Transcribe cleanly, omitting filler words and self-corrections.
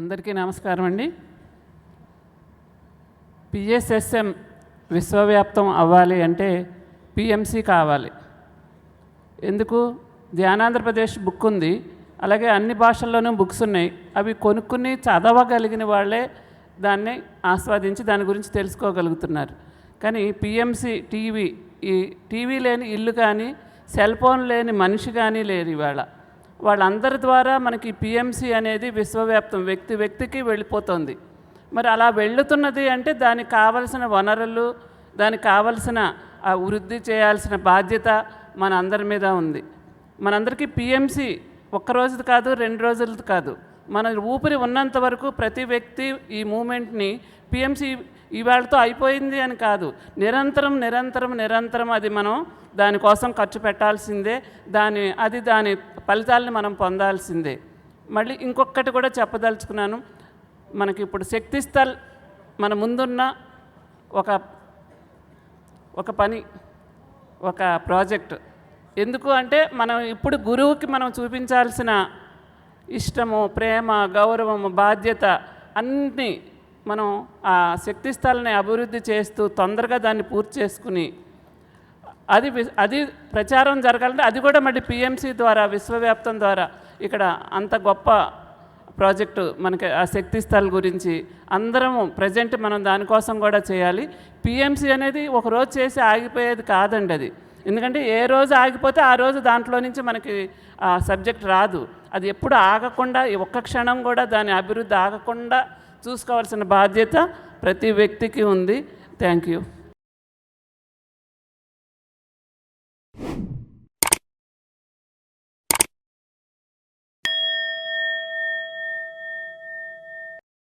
అందరికీ నమస్కారం అండి. పిఎస్ఎస్ఎం విశ్వవ్యాప్తం అవ్వాలి అంటే పిఎంసి కావాలి. ఎందుకు? ధ్యానాంధ్రప్రదేశ్ బుక్ ఉంది, అలాగే అన్ని భాషల్లోనూ బుక్స్ ఉన్నాయి. అవి కొనుక్కుని చదవగలిగిన వాళ్ళే దాన్ని ఆస్వాదించి దాని గురించి తెలుసుకోగలుగుతున్నారు. కానీ పిఎంసి టీవీ, ఈ టీవీ లేని ఇల్లు కానీ సెల్ ఫోన్ లేని మనిషి కానీ లేరు ఇవాళ. వాళ్ళందరి ద్వారా మనకి పిఎంసి అనేది విశ్వవ్యాప్తం వ్యక్తికి వెళ్ళిపోతుంది. మరి అలా వెళుతున్నది అంటే దానికి కావలసిన వనరులు, దానికి కావలసిన వృద్ధి చేయాల్సిన బాధ్యత మన అందరి మీద ఉంది. మనందరికీ పిఎంసి ఒక్కరోజుది కాదు, 2 రోజులది కాదు, మన ఊపిరి ఉన్నంత వరకు ప్రతి వ్యక్తి ఈ మూమెంట్ని పిఎంసి ఇవాళతో అయిపోయింది అని కాదు, నిరంతరం అది మనం దానికోసం ఖర్చు పెట్టాల్సిందే, దాని ఫలితాలను మనం పొందాల్సిందే. మళ్ళీ ఇంకొకటి కూడా చెప్పదలుచుకున్నాను. మనకి ఇప్పుడు శక్తిస్థల్ మన ముందున్న ఒక పని, ఒక ప్రాజెక్ట్. ఎందుకు అంటే మనం ఇప్పుడు గురువుకి మనం చూపించాల్సిన ఇష్టము, ప్రేమ, గౌరవము, బాధ్యత అన్నీ మనం ఆ శక్తిస్థలని అభివృద్ధి చేస్తూ తొందరగా దాన్ని పూర్తి చేసుకుని అది ప్రచారం జరగాలంటే అది కూడా మళ్ళీ పిఎంసి ద్వారా, విశ్వవ్యాప్తం ద్వారా ఇక్కడ అంత గొప్ప ప్రాజెక్టు మనకి ఆ శక్తిస్థల్ గురించి అందరము ప్రజెంట్ మనం దానికోసం కూడా చేయాలి. పిఎంసి అనేది ఒకరోజు చేసి ఆగిపోయేది కాదండి అది. ఎందుకంటే ఏ రోజు ఆగిపోతే ఆ రోజు దాంట్లో నుంచి మనకి ఆ సబ్జెక్ట్ రాదు. అది ఎప్పుడు ఆగకుండా, ఒక్క క్షణం కూడా దాని అభివృద్ధి ఆగకుండా చూసుకోవాల్సిన బాధ్యత ప్రతి వ్యక్తికి ఉంది. Thank you.